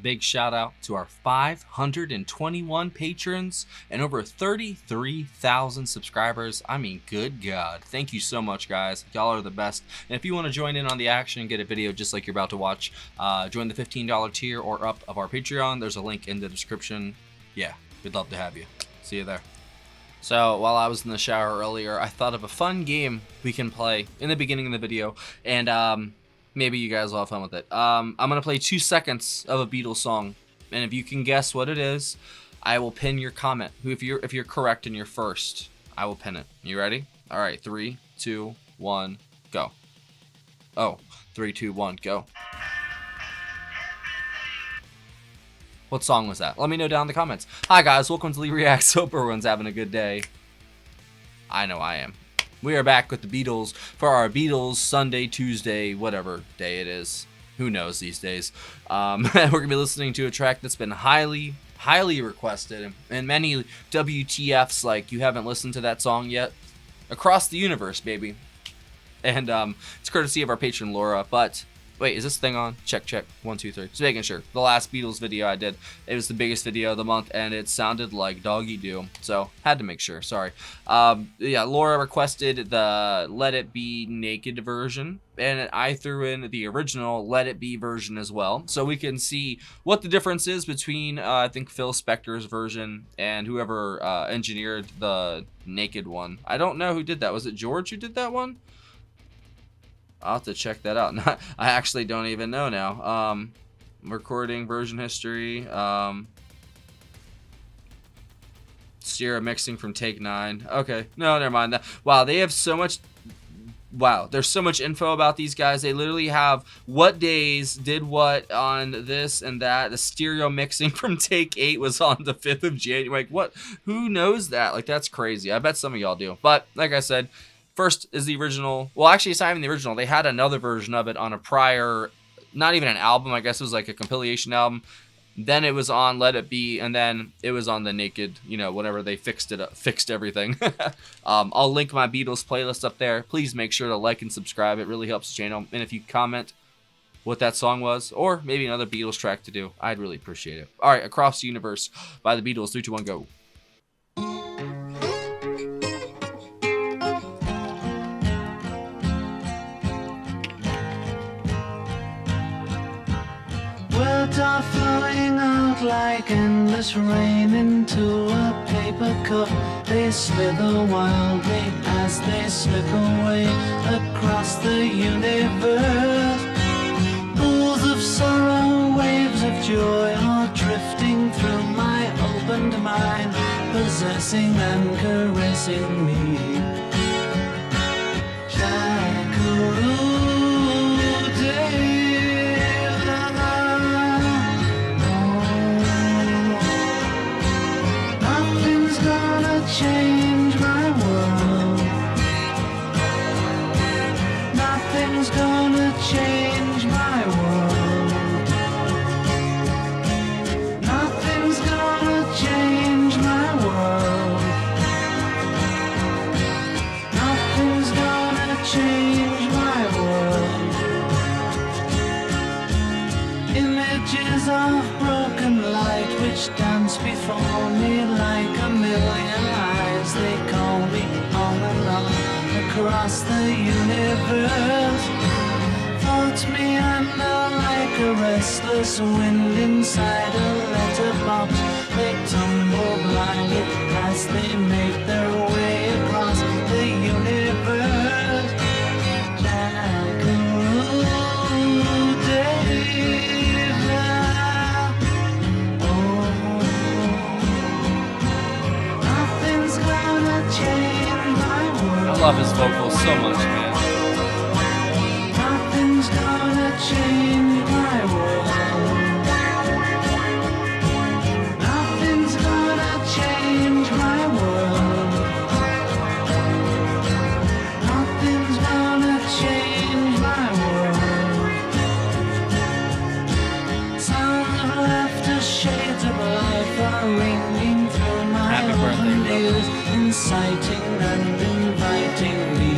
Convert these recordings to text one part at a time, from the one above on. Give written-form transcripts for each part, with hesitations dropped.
big shout out to our 521 patrons and over 33,000 subscribers. I mean, good God. Thank you so much, guys. Y'all are the best. And if you want to join in on the action and get a video just like you're about to watch, join the $15 tier or up of our Patreon. There's a link in the description. Yeah, we'd love to have you. See you there. So while I was in the shower earlier, I thought of a fun game we can play in the beginning of the video, and maybe you guys will have fun with it. I'm gonna play 2 seconds of a Beatles song, and if you can guess what it is, I will pin your comment. If you're correct and you're first, I will pin it. You ready? All right, 3, 2, 1, go. Oh, 3, 2, 1, go. What song was that? Let me know down in the comments. Hi guys, welcome to Lee Reacts. Hope everyone's having a good day. I know I am. We are back with the Beatles for our Beatles Sunday, Tuesday, whatever day it is. Who knows these days. We're going to be listening to a track that's been highly requested. And many WTFs like, you haven't listened to that song yet? Across the universe, baby. And it's courtesy of our patron, Laura. But wait, is this thing on? Check. 1, 2, 3. Just making sure. The last Beatles video I did, it was the biggest video of the month, and it sounded like doggy doo. So, had to make sure. Sorry. Yeah, Laura requested the Let It Be naked version, and I threw in the original Let It Be version as well. So we can see what the difference is between, I think, Phil Spector's version and whoever engineered the naked one. I don't know who did that. Was it George who did that one? I'll have to check that out. I actually don't even know now. Recording, version history, stereo mixing from take 9. Okay, no, never mind. Wow, they have so much. Wow, there's so much info about these guys. They literally have what days did what on this and that. The stereo mixing from take 8 was on the 5th of January. Like, what? Who knows that? Like, that's crazy. I bet some of y'all do. But like I said, first is the original. Well, actually, it's not even the original. They had another version of it on a prior, not even an album. I guess it was like a compilation album. Then it was on Let It Be, and then it was on the naked, you know, whatever they fixed it up, fixed everything. I'll link my Beatles playlist up there. Please make sure to like and subscribe. It really helps the channel. And if you comment what that song was, or maybe another Beatles track to do, I'd really appreciate it. All right, Across the Universe by the Beatles. 3, 2, 1, go. Words are flowing out like endless rain into a paper cup. They slither wildly as they slip away across the universe. Pools of sorrow, waves of joy are drifting through my opened mind, possessing and caressing me. Change my world. Nothing's gonna change my world. Nothing's gonna change my world. Nothing's gonna change my world. Images of broken light which dance before me like a million eyes. They call me on and on across the universe. Floats me under like a restless wind inside a letterbox. They tumble blindly as they make their way across the universe. I love his vocals so much, man. Nothing's gonna change my world. Nothing's gonna change my world. Nothing's gonna change my world. Sounds of laughter, shades of life are ringing through my open ears, inciting and inviting me.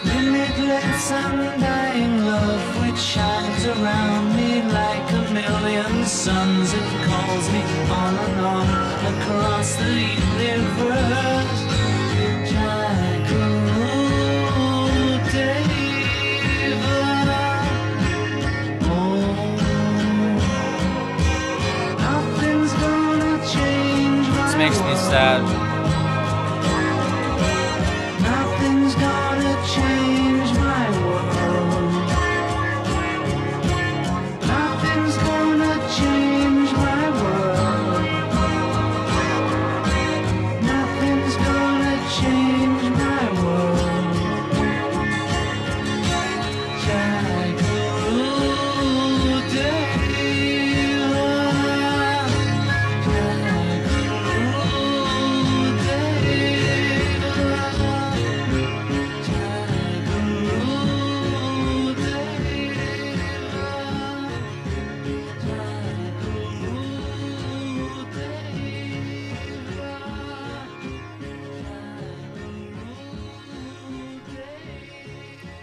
Limitless undying love which shines across the universe. Jack David. Oh, nothing's gonna change my This makes me sad. Nothing's gonna change my world. Nothing's gonna change my world. Nothing's gonna change my world. Jack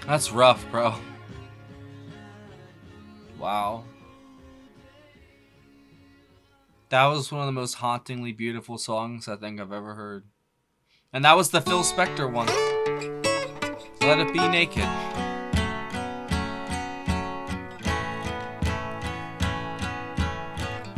That's rough, bro. Wow. That was one of the most hauntingly beautiful songs I think I've ever heard. And that was the Phil Spector one. Let It Be Naked.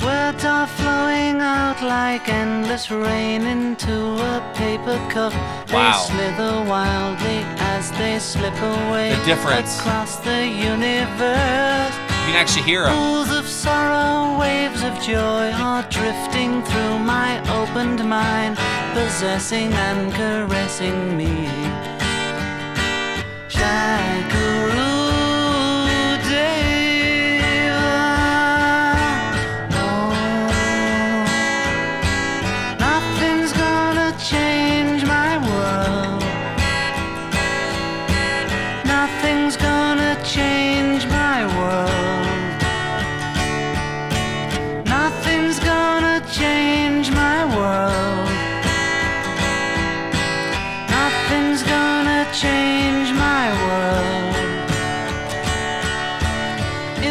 Words are flowing out like endless rain into a paper cup. Wow. They slither wildly as they slip away The difference. across the universe. You can actually hear him. Pools of sorrow, waves of joy are drifting through my opened mind, possessing and caressing me. Shakaru nothing's gonna change my world. Nothing's gonna change my world. Nothing's gonna change my world. Nothing's gonna change my world.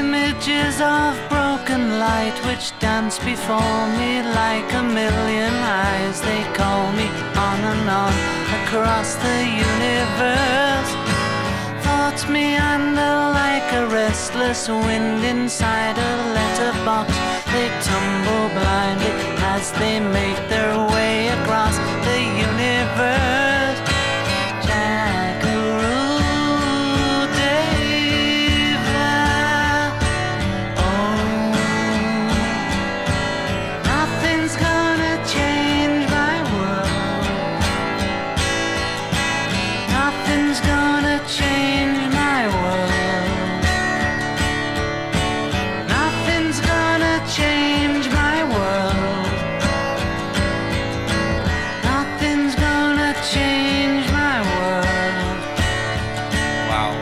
Images of broken light which dance before me like a million eyes. They call me on and on across the universe. Thoughts meander like a restless wind inside a letterbox. They tumble blindly as they make their way across the universe. Jackaroo David. Oh, nothing's gonna change my world. Nothing's gonna change my world. Nothing's gonna change my world. Nothing's gonna change my world. Wow.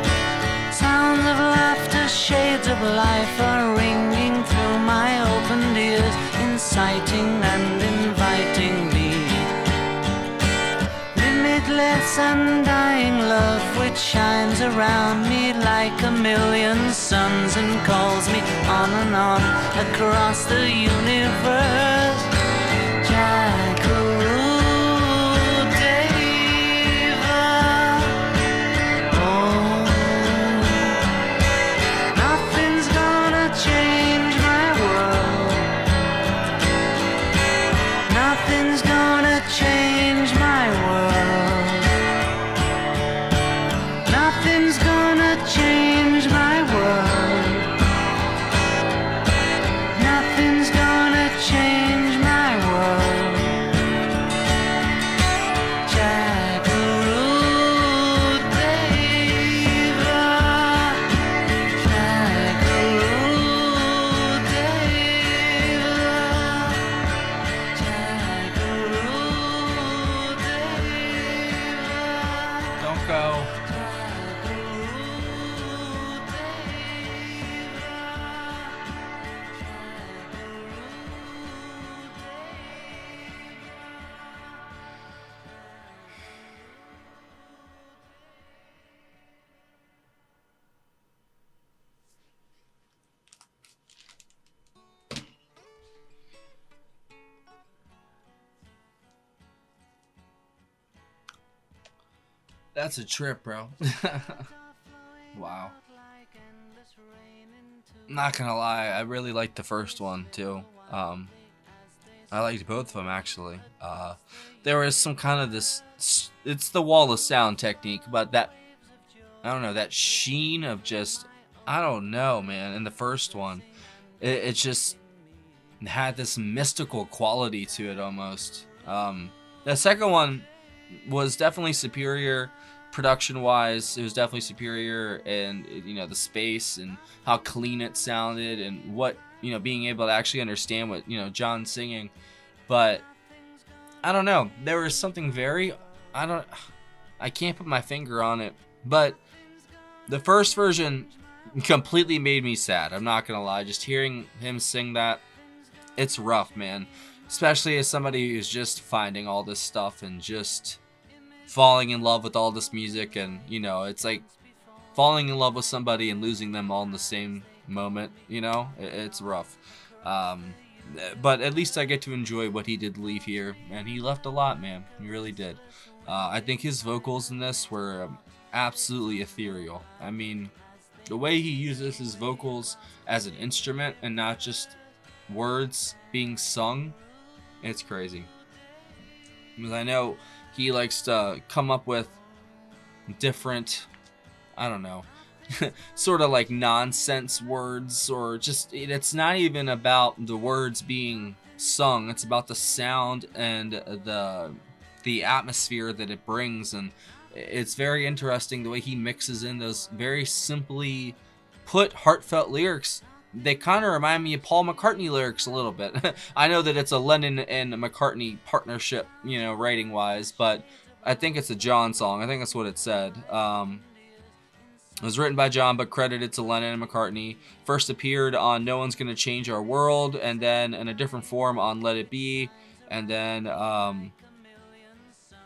Sounds of laughter, shades of life are ringing through my opened ears, inciting and inviting me. Limitless undying love which shines around me like a million suns and calls me on and on across the universe. Jackaroo David. Oh, nothing's gonna change my world. Nothing's gonna change my world. Nothing's gonna change my world. Nothing's gonna change my world. Jackaroo David. Jackaroo David. Jackaroo David. Don't go. That's a trip, bro. Wow. Not gonna lie, I really liked the first one too. I liked both of them actually. There was some kind of this. It's the wall of sound technique, but that I don't know, that sheen of just, I don't know, man. In the first one, it just had this mystical quality to it almost. The second one was definitely superior production wise. It was definitely superior, and the space and how clean it sounded, and what being able to actually understand what John's singing. But I don't know, there was something very, I can't put my finger on it, but the first version completely made me sad. I'm not gonna lie, just hearing him sing that, it's rough, man. Especially as somebody who's just finding all this stuff and just falling in love with all this music, and it's like falling in love with somebody and losing them all in the same moment. It's rough. But at least I get to enjoy what he did leave here, and he left a lot, man. He really did. I think his vocals in this were absolutely ethereal. I mean, the way he uses his vocals as an instrument and not just words being sung, it's crazy. Because I know he likes to come up with different, I don't know, sort of like nonsense words, or just, it's not even about the words being sung, it's about the sound and the atmosphere that it brings. And it's very interesting the way he mixes in those very simply put heartfelt lyrics. They kind of remind me of Paul McCartney lyrics a little bit. I know that it's a Lennon and McCartney partnership, writing wise, but I think it's a John song. I think that's what it said. It was written by John, but credited to Lennon and McCartney. First appeared on No One's Gonna Change Our World, and then in a different form on Let It Be, and then,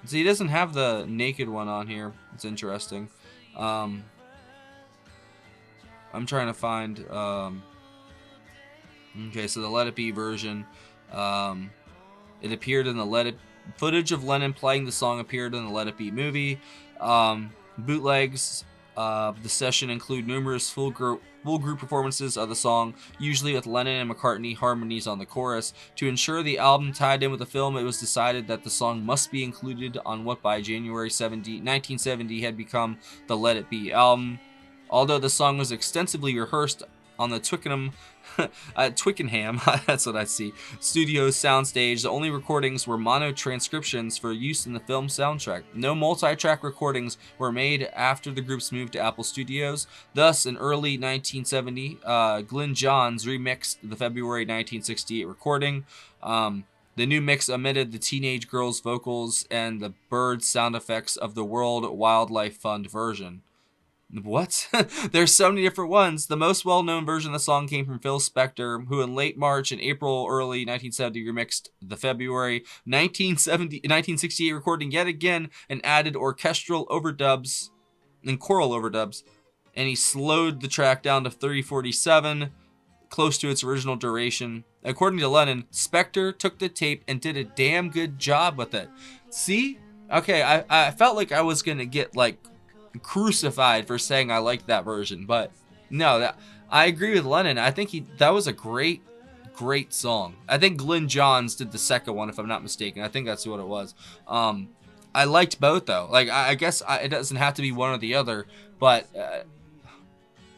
see, he doesn't have the naked one on here. It's interesting. I'm trying to find, okay, so the Let It Be version, it appeared in the footage of Lennon playing the song appeared in the Let It Be movie. Bootlegs of the session include numerous full group performances of the song, usually with Lennon and McCartney harmonies on the chorus. To ensure the album tied in with the film, it was decided that the song must be included on what by January 1970 had become the Let It Be album. Although the song was extensively rehearsed on the Twickenham, that's what I see, Studios soundstage, the only recordings were mono transcriptions for use in the film soundtrack. No multi-track recordings were made after the group's move to Apple Studios. Thus, in early 1970, Glyn Johns remixed the February 1968 recording. The new mix omitted the teenage girl's vocals and the bird sound effects of the World Wildlife Fund version. What? There's so many different ones. The most well-known version of the song came from Phil Spector, who in late March and April early 1970 remixed the February 1968 recording yet again and added orchestral overdubs and choral overdubs, and he slowed the track down to 30:47, close to its original duration. According to Lennon, Spector took the tape and did a damn good job with it. See? Okay, I felt like I was gonna get like crucified for saying I liked that version, but no, I agree with Lennon. I think that was a great song. I think Glyn Johns did the second one, if I'm not mistaken. I think that's what it was. I liked both though. Like I guess it doesn't have to be one or the other, but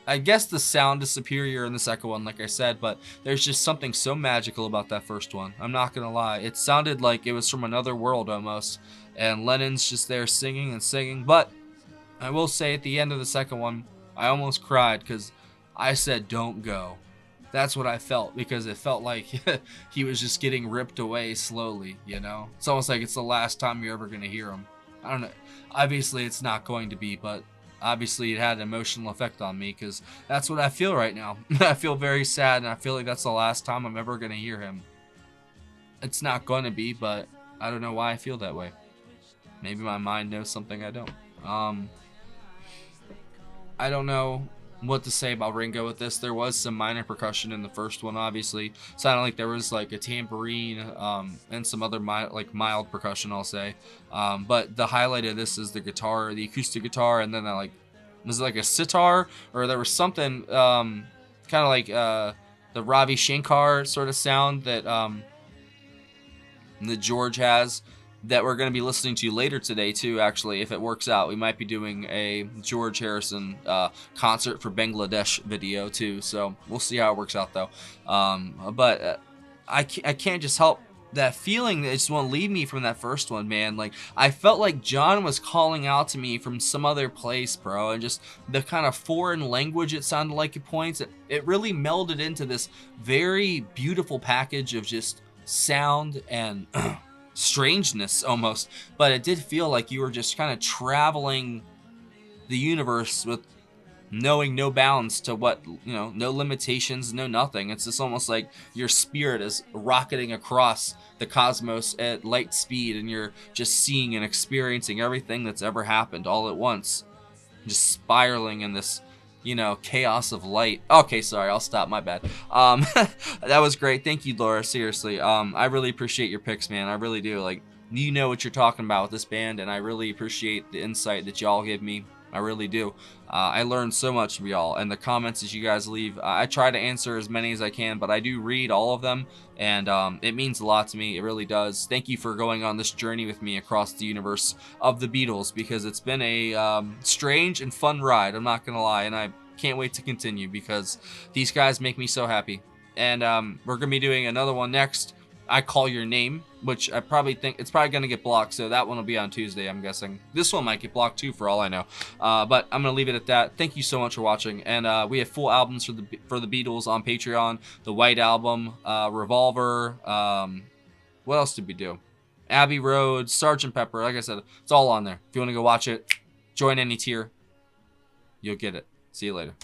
I guess the sound is superior in the second one, like I said, but there's just something so magical about that first one. I'm not gonna lie. It sounded like it was from another world almost, and Lennon's just there singing and singing. But I will say at the end of the second one, I almost cried because I said, "Don't go." That's what I felt, because it felt like he was just getting ripped away slowly, It's almost like it's the last time you're ever going to hear him. I don't know. Obviously, it's not going to be, but obviously it had an emotional effect on me because that's what I feel right now. I feel very sad, and I feel like that's the last time I'm ever going to hear him. It's not going to be, but I don't know why I feel that way. Maybe my mind knows something I don't. I don't know what to say about Ringo with this. There was some minor percussion in the first one, obviously. Sounded like there was like a tambourine, and some other mild percussion, I'll say. But the highlight of this is the guitar, the acoustic guitar, and then was it like a sitar, or there was something kind of like the Ravi Shankar sort of sound that George has, that we're going to be listening to later today too. Actually, if it works out, we might be doing a George Harrison concert for Bangladesh video too, so we'll see how it works out though. But I can't just help that feeling that it just won't leave me from that first one, man. Like, I felt like John was calling out to me from some other place, bro, and just the kind of foreign language it sounded like at points, it really melded into this very beautiful package of just sound and strangeness almost. But it did feel like you were just kind of traveling the universe with knowing no bounds to what, no limitations, no nothing. It's just almost like your spirit is rocketing across the cosmos at light speed, and you're just seeing and experiencing everything that's ever happened all at once, just spiraling in this chaos of light. Okay, sorry, I'll stop, my bad. That was great. Thank you, Laura, seriously. I really appreciate your picks, man. I really do. Like, you know what you're talking about with this band, and I really appreciate the insight that y'all give me. I really do. I learned so much from y'all, and the comments that you guys leave, I try to answer as many as I can, but I do read all of them, and it means a lot to me. It really does. Thank you for going on this journey with me across the universe of the Beatles, because it's been a strange and fun ride, I'm not gonna lie, and I can't wait to continue because these guys make me so happy. And we're gonna be doing another one next, I Call Your Name, which I probably think it's probably going to get blocked, so that one will be on Tuesday, I'm guessing. This one might get blocked too, for all I know. But I'm going to leave it at that. Thank you so much for watching, and we have full albums for the Beatles on Patreon. The White Album, Revolver, what else did we do? Abbey Road, Sgt. Pepper, like I said, it's all on there. If you want to go watch it, join any tier, you'll get it. See you later.